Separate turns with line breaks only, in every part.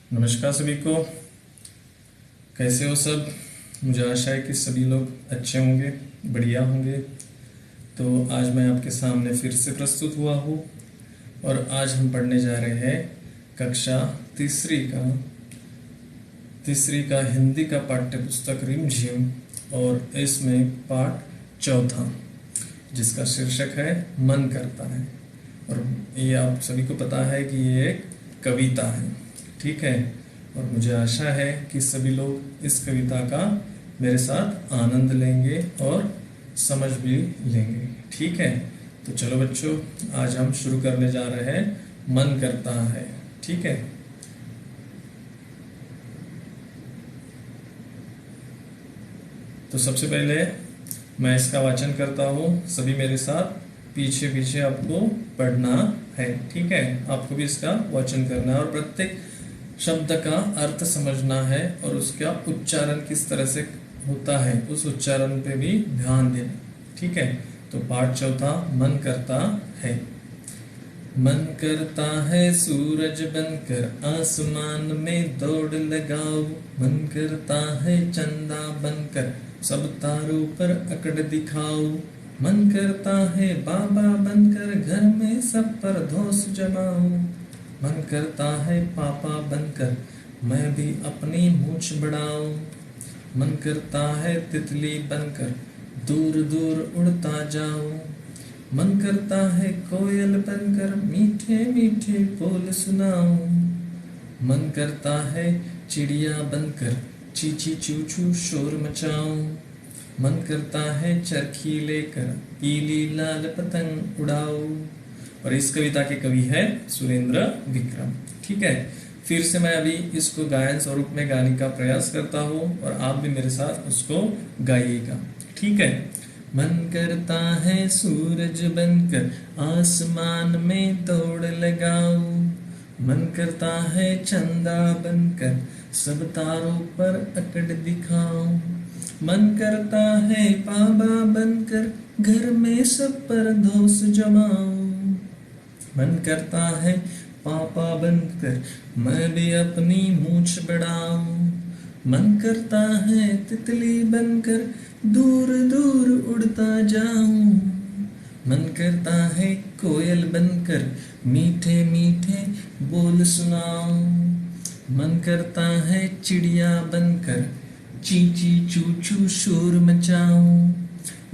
नमस्कार सभी को। कैसे हो सब? मुझे आशा है कि सभी लोग अच्छे होंगे, बढ़िया होंगे। तो आज मैं आपके सामने फिर से प्रस्तुत हुआ हूँ और आज हम पढ़ने जा रहे हैं कक्षा तीसरी का हिंदी का पाठ्य पुस्तक रिमझिम, और इसमें पाठ चौथा जिसका शीर्षक है मन करता है। और ये आप सभी को पता है कि ये एक कविता है, ठीक है। और मुझे आशा है कि सभी लोग इस कविता का मेरे साथ आनंद लेंगे और समझ भी लेंगे, ठीक है। तो चलो बच्चों, आज हम शुरू करने जा रहे हैं मन करता है, ठीक है। तो सबसे पहले मैं इसका वाचन करता हूँ, सभी मेरे साथ पीछे पीछे आपको पढ़ना है, ठीक है। आपको भी इसका वाचन करना है और प्रत्येक शब्द का अर्थ समझना है और उसका उच्चारण किस तरह से होता है उस उच्चारण पे भी ध्यान देना, ठीक है। तो पाठ चौथा, मन करता है। मन करता है सूरज बनकर आसमान में दौड़ लगाओ, मन करता है चंदा बनकर सब तारों पर अकड़ दिखाओ, मन करता है बाबा बनकर घर में सब पर धौंस जमाऊं, मन करता है पापा बनकर मैं भी अपनी मूंछ बढ़ाऊं, मन करता है तितली बनकर दूर दूर उड़ता जाऊं, मन करता है कोयल बनकर मीठे मीठे बोल सुनाऊं, मन करता है चिड़िया बनकर चींची चूचू शोर मचाऊं, मन करता है चरखी लेकर पीली लाल पतंग उड़ाऊं। और इस कविता के कवि है सुरेंद्र विक्रम, ठीक है। फिर से मैं अभी इसको गायन स्वरूप में गाने का प्रयास करता हूँ और आप भी मेरे साथ उसको गाइएगा, ठीक है। मन करता है सूरज बनकर आसमान में दौड़ लगाऊं, मन करता है चंदा बनकर सब तारों पर अकड़ दिखाऊं, मन करता है बाबा बनकर घर में सब पर धौंस जमाऊं, मन करता है पापा बनकर मैं भी अपनी मूंछ बढ़ाऊं, मन करता है तितली बनकर दूर दूर उड़ता जाऊं, मन करता है कोयल बनकर मीठे मीठे बोल सुनाऊं, मन करता है चिड़िया बनकर चींची चूचू शोर मचाऊं,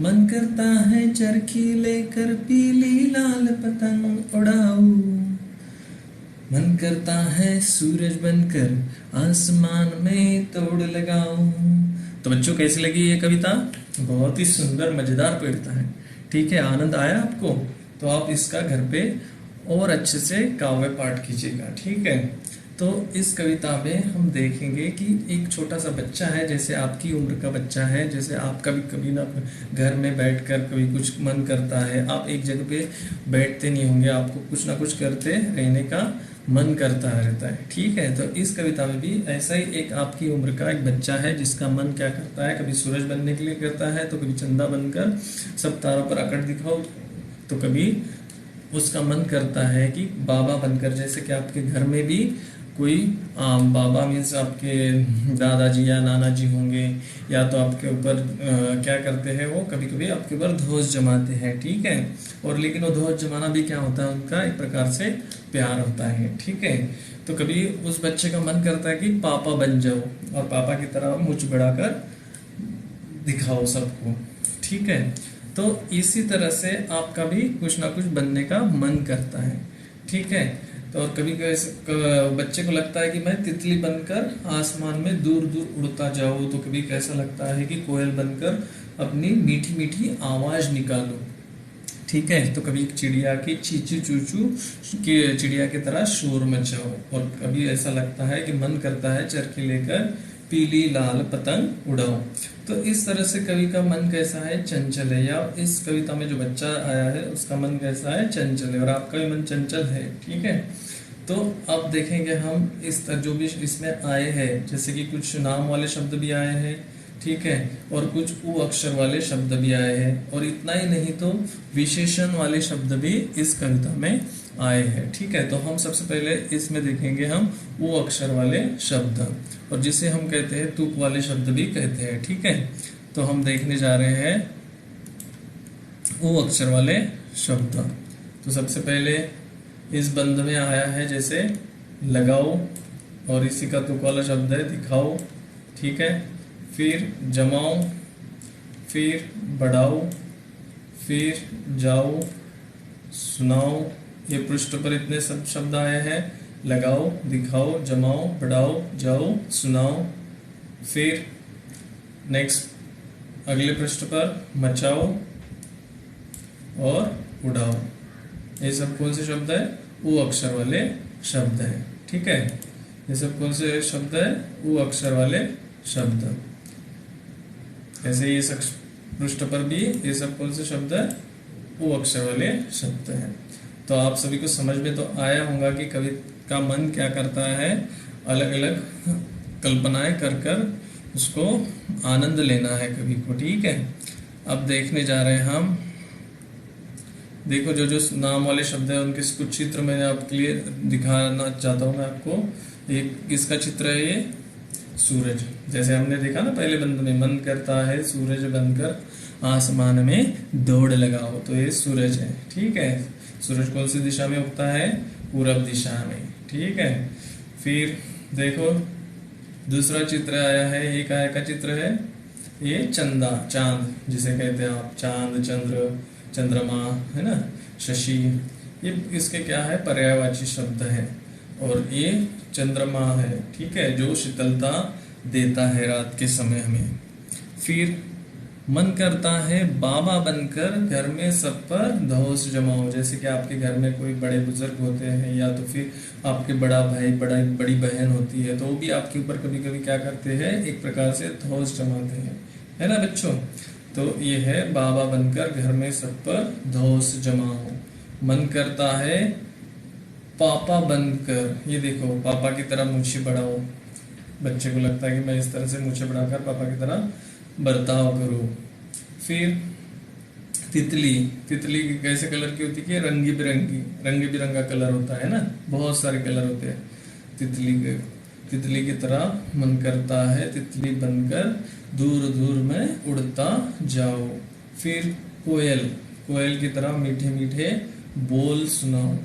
मन करता है चरखी लेकर पीली लाल पतंग उड़ाऊं, मन करता है सूरज बनकर आसमान में दौड़ लगाऊं। तो बच्चों, कैसी लगी ये कविता? बहुत ही सुंदर मजेदार कविता है, ठीक है। आनंद आया आपको? तो आप इसका घर पे और अच्छे से काव्य पाठ कीजिएगा, ठीक है। तो इस कविता में हम देखेंगे कि एक छोटा सा बच्चा है, जैसे आपकी उम्र का बच्चा है, जैसे आपका भी कभी ना घर में बैठकर कभी कुछ मन करता है, आप एक जगह पे बैठते नहीं होंगे, आपको कुछ ना कुछ करते रहने का मन करता रहता है, ठीक है। तो इस कविता में भी ऐसा ही एक आपकी उम्र का एक बच्चा है जिसका मन क्या करता है, कभी सूरज बनने के लिए करता है, तो कभी चंदा बनकर सब तारों पर अकड़ दिखाओ, तो कभी उसका मन करता है कि बाबा बनकर, जैसे कि आपके घर में भी कोई बाबा मीन्स आपके दादाजी या नाना जी होंगे, या तो आपके ऊपर क्या करते हैं, वो कभी कभी आपके ऊपर धौंस जमाते हैं, ठीक है। और लेकिन वो धौंस जमाना भी क्या होता है, उनका एक प्रकार से प्यार होता है, ठीक है। तो कभी उस बच्चे का मन करता है कि पापा बन जाओ और पापा की तरह मुझ बढ़ाकर दिखाओ सबको, ठीक है। तो इसी तरह से आपका भी कुछ ना कुछ बनने का मन करता है, ठीक है। तो और कभी बच्चे को लगता है कि मैं तितली बनकर आसमान में दूर दूर उड़ता जाऊं, तो कभी कैसा लगता है कि कोयल बनकर अपनी मीठी मीठी आवाज निकालूं, ठीक है। तो कभी चिड़िया की चींची चूचू की चिड़िया की तरह शोर मचाओ, और कभी ऐसा लगता है कि मन करता है चरखी लेकर पीली लाल पतंग उड़ाओ। तो इस तरह से कवि का मन कैसा है, चंचल है, या इस कविता में जो बच्चा आया है उसका मन कैसा है, चंचल है, और आपका भी मन चंचल है, ठीक है। तो अब देखेंगे हम इस जो भी इसमें आए हैं, जैसे कि कुछ नाम वाले शब्द भी आए हैं, ठीक है, और कुछ उ अक्षर वाले शब्द भी आए हैं, और इतना ही नहीं तो विशेषण वाले शब्द भी इस कविता में आए हैं। ठीक है, तो हम सबसे पहले इसमें देखेंगे हम वो अक्षर वाले शब्द, और जिसे हम कहते हैं तुक वाले शब्द भी कहते हैं। ठीक है, तो हम देखने जा रहे हैं वो अक्षर वाले शब्द। तो सबसे पहले इस बंद में आया है जैसे लगाओ, और इसी का तुक वाला शब्द है दिखाओ। ठीक है, फिर जमाओ, फिर बढ़ाओ, फिर जाओ, सुनाओ। ये पृष्ठ पर इतने सब शब्द आए हैं, लगाओ, दिखाओ, जमाओ, बढ़ाओ, जाओ, सुनाओ। फिर नेक्स्ट अगले पृष्ठ पर मचाओ और उड़ाओ। ये सब कौन से शब्द है? उ अक्षर वाले शब्द है। ठीक है, ये सब कौन से शब्द है? उ अक्षर वाले शब्द। ऐसे ये पृष्ठ पर भी ये सब कौन से शब्द है? उ अक्षर वाले शब्द हैं। तो आप सभी को समझ में तो आया होगा कि कवि का मन क्या करता है, अलग अलग कल्पनाएं कर कर उसको आनंद लेना है कवि को। ठीक है, अब देखने जा रहे हैं हम। देखो जो जो नाम वाले शब्द है उनके कुछ चित्र मैंने आपके लिए दिखाना चाहता हूँ मैं आपको। एक किसका चित्र है? ये सूरज। जैसे हमने देखा ना पहले बंद में, मन करता है सूरज बनकर आसमान में दौड़ लगाओ, तो ये सूरज है। ठीक है, सूरज कौन सी दिशा में उगता है? पूरब दिशा में। ठीक है, फिर देखो दूसरा चित्र आया है, ये काय का चित्र है? ये चंदा, चांद जिसे कहते हैं आप, चांद, चंद्र, चंद्रमा, है ना, शशि। ये इसके क्या है? पर्यायवाची शब्द है, और ये चंद्रमा है। ठीक है, जो शीतलता देता है रात के समय हमें। फिर मन करता है बाबा बनकर घर में सब पर धौंस जमाओ। जैसे कि आपके घर में कोई बड़े बुजुर्ग होते हैं, या तो फिर आपके बड़ा भाई, बड़ी बहन होती है, तो वो भी आपके ऊपर कभी कभी क्या करते हैं? एक प्रकार से धौंस जमाते हैं, है ना बच्चों। तो ये है बाबा बनकर घर में सब पर धौंस जमाओ। मन करता है पापा बनकर, ये देखो पापा की तरह मूछें बढ़ाओ। बच्चे को लगता है कि मैं इस तरह से मूछें बढ़ाकर पापा की तरह बर्ताव करूं। फिर तितली, तितली कैसे कलर की होती है? रंगी बिरंगी, रंग बिरंगा कलर होता है ना, बहुत सारे कलर होते हैं तितली के। तितली की तरह मन करता है तितली बनकर दूर दूर में उड़ता जाओ। फिर कोयल, कोयल की तरह मीठे मीठे बोल सुनाओ।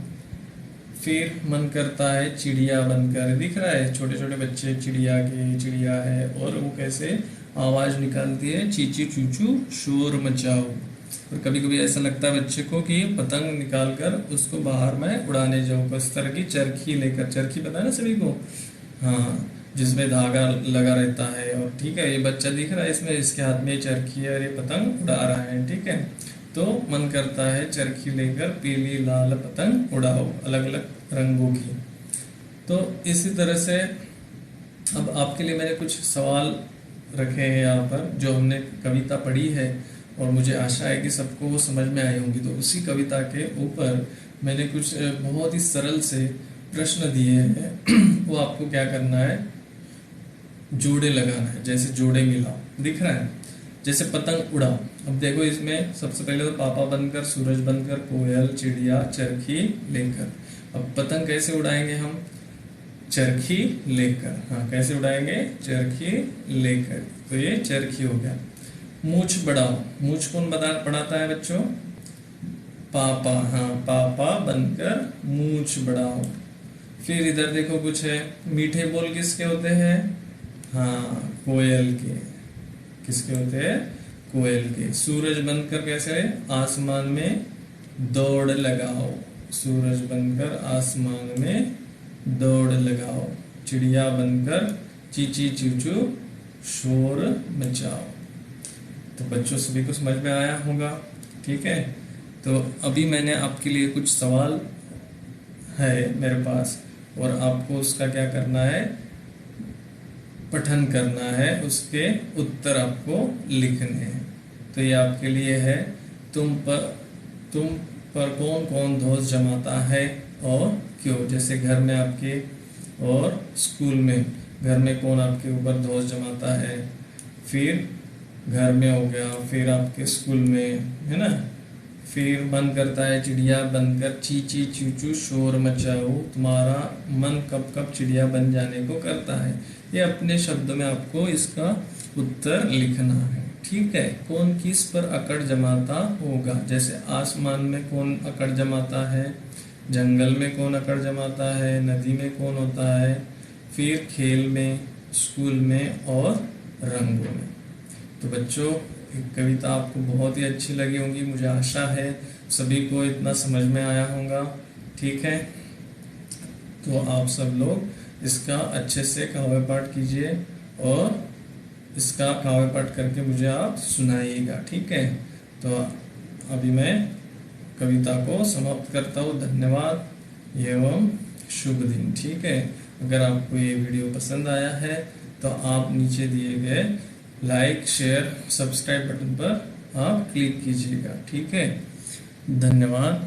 फिर मन करता है चिड़िया बनकर, दिख रहा है छोटे छोटे बच्चे चिड़िया के, चिड़िया है, और वो कैसे आवाज निकालती है? चीची चूचू शोर मचाओ। और कभी कभी ऐसा लगता है बच्चे को कि पतंग निकाल कर उसको बाहर में उड़ाने जाऊं, इस तरह की चरखी लेकर। चरखी पता है ना सभी को? हाँ, जिसमें धागा लगा रहता है। और ठीक है, ये बच्चा दिख रहा है इसमें, इसके हाथ में चरखी है और ये पतंग उड़ा रहा है। ठीक है, तो मन करता है चरखी लेकर पीली लाल पतंग उड़ाओ, अलग अलग रंगों की। तो इसी तरह से अब आपके लिए मैंने कुछ सवाल रखे हैं यहाँ पर, जो हमने कविता पढ़ी है, और मुझे आशा है कि सबको वो समझ में आई होंगी। तो उसी कविता के ऊपर मैंने कुछ बहुत ही सरल से प्रश्न दिए हैं। वो आपको क्या करना है? जोड़े लगाना है। जैसे जोड़े मिलाओ, दिख रहा है? जैसे पतंग उड़ाओ। अब देखो इसमें सबसे पहले तो पापा बनकर, सूरज बनकर, कोयल, चिड़िया, चरखी लेकर। अब पतंग कैसे उड़ाएंगे हम? चरखी लेकर। हाँ, कैसे उड़ाएंगे? चरखी लेकर। तो ये चरखी हो गया। मूछ बढ़ाओ, मूछ कौन बढ़ाता है बच्चों? पापा। हाँ, पापा बनकर मूछ बढ़ाओ। फिर इधर देखो कुछ है, मीठे बोल किसके होते हैं? हाँ, कोयल के। किसके होते हैं? कोयल के। सूरज बनकर कैसे? आसमान में दौड़ लगाओ। सूरज बनकर आसमान में दौड़ लगाओ। चिड़िया बनकर चीची चूचू शोर मचाओ। तो बच्चों सभी को समझ में आया होगा। ठीक है, तो अभी मैंने आपके लिए कुछ सवाल है मेरे पास, और आपको उसका क्या करना है? पठन करना है, उसके उत्तर आपको लिखने हैं। तो ये आपके लिए है, तुम पर कौन कौन धौंस जमाता है और क्यों? जैसे घर में आपके और स्कूल में, घर में कौन आपके ऊपर धौंस जमाता है, फिर घर में हो गया, फिर आपके स्कूल में, है ना, फिर मन करता है चिड़िया बनकर ची ची चू चू शोर मचाओ, तुम्हारा मन कब कब चिड़िया बन जाने को करता है। ये अपने शब्दों में आपको इसका उत्तर लिखना है। ठीक है, कौन किस पर अकड़ जमाता होगा, जैसे आसमान में कौन अकड़ जमाता है, जंगल में कौन अकड़ जमाता है, नदी में कौन होता है, फिर खेल में, स्कूल में और रंगों में। तो बच्चों, कविता आपको बहुत ही अच्छी लगी होंगी, मुझे आशा है सभी को इतना समझ में आया होगा। ठीक है, तो आप सब लोग इसका अच्छे से काव्य पाठ कीजिए और इसका काव्य पाठ करके मुझे आप सुनाइएगा। ठीक है, तो अभी मैं कविता को समाप्त करता हूँ। धन्यवाद एवं शुभ दिन। ठीक है, अगर आपको ये वीडियो पसंद आया है तो आप नीचे दिए गए लाइक शेयर सब्सक्राइब बटन पर आप क्लिक कीजिएगा। ठीक है, धन्यवाद।